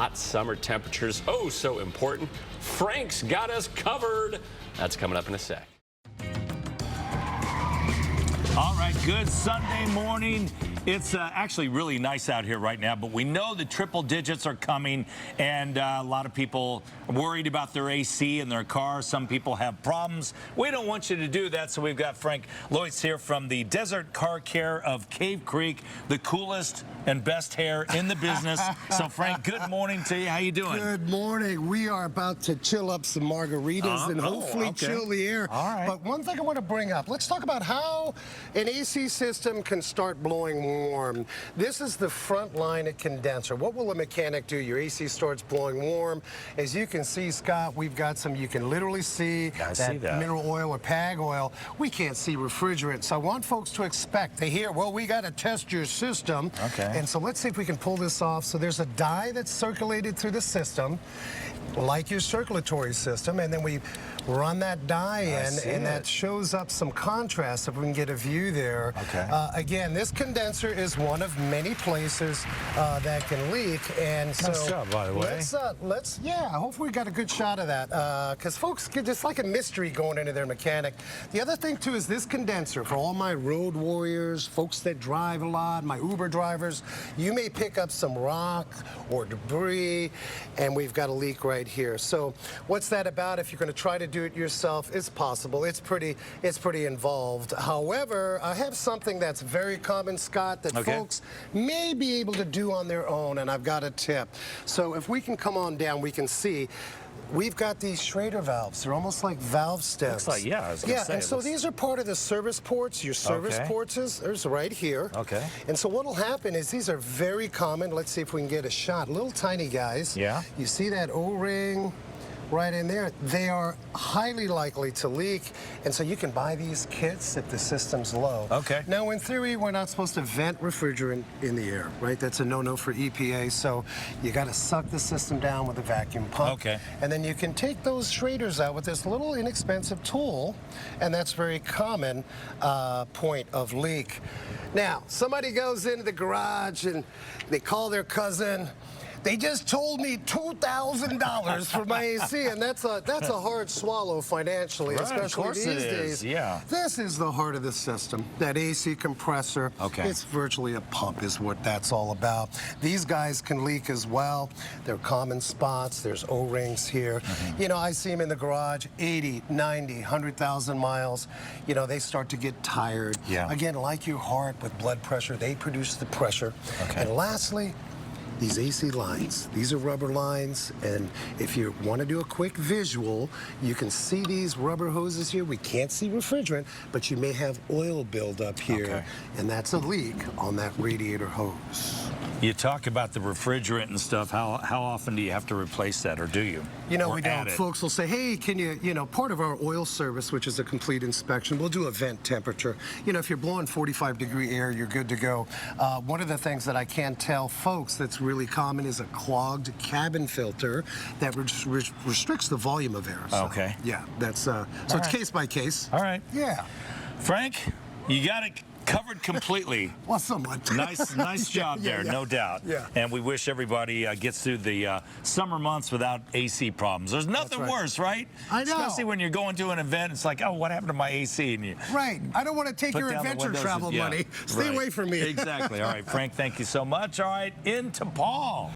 hot summer temperatures, oh so important. Frank's got us covered. That's coming up in a sec. All right, good Sunday morning. It's actually really nice out here right now, but we know the triple digits are coming, and a lot of people are worried about their AC in their car. Some people have problems. We don't want you to do that, so we've got Frank Loitz here from the Desert Car Care of Cave Creek, the coolest and best hair in the business. So, Frank, good morning to you. How you doing? Good morning. We are about to chill up some margaritas and hopefully chill the air. All right. But one thing I want to bring up, let's talk about how an AC system can start blowing warm. This is the front line of condenser. What will a mechanic do? Your AC starts blowing warm. As you can see, Scott, we've got some, you can literally see that mineral oil or PAG oil. We can't see refrigerant. So I want folks to expect, they hear, well, we got to test your system. Okay. And so let's see if we can pull this off. So there's a dye that's circulated through the system, like your circulatory system, and then we run that dye in, and that shows up some contrast, if we can get a view there. Okay. Again, this condenser is one of many places that can leak, and so nice job, by the way. hopefully we got a good shot of that, because folks get just like a mystery going into their mechanic. The other thing too is this condenser, for all my road warriors, folks that drive a lot, my Uber drivers, you may pick up some rock or debris, and we've got a leak right here. So what's that about? If you're going to try to do it yourself, it's possible. It's pretty involved. However, I have something that's very common, Scott, that folks may be able to do on their own, and I've got a tip. So if we can come on down, we can see we've got these Schrader valves. They're almost like valve stems. Looks like, I was gonna say. And so these are part of the service ports. Your service ports is right here. Okay. And so what'll happen is these are very common. Let's see if we can get a shot. Little tiny guys. Yeah. You see that O-ring right in there? They are highly likely to leak, and so you can buy these kits if the system's low. Okay. Now, in theory, we're not supposed to vent refrigerant in the air, right? That's a no-no for EPA, so you got to suck the system down with a vacuum pump. Okay. And then you can take those Schraders out with this little inexpensive tool, and that's very common point of leak. Now, somebody goes into the garage and they call their cousin. They just told me $2,000 for my AC, and that's a hard swallow financially, especially these days. Yeah. This is the heart of the system, that AC compressor. Okay. It's virtually a pump is what that's all about. These guys can leak as well. They're common spots. There's O-rings here. You know, I see them in the garage, 80, 90, 100,000 miles. You know, they start to get tired. Yeah. Again, like your heart with blood pressure, they produce the pressure. Okay. And lastly, these AC lines, these are rubber lines, and if you want to do a quick visual, you can see these rubber hoses here. We can't see refrigerant, but you may have oil buildup here, and that's a leak on that radiator hose. You talk about the refrigerant and stuff. How often do you have to replace that, or do you? You know, we don't. Folks will say, hey, can you know, part of our oil service, which is a complete inspection, we'll do a vent temperature. You know, if you're blowing 45-degree air, you're good to go. One of the things that I can tell folks that's really common is a clogged cabin filter that restricts the volume of air. So, okay. Yeah, that's, so it's case by case. All right. Yeah. Frank, you got it covered completely. Well, somewhat. Nice job there, no doubt. Yeah. And we wish everybody gets through the summer months without AC problems. There's nothing worse, right? I know. Especially when you're going to an event, it's like, oh, what happened to my AC? And you I don't want to take your adventure travel money. Stay away from me. Exactly. All right, Frank, thank you so much. All right, into Paul.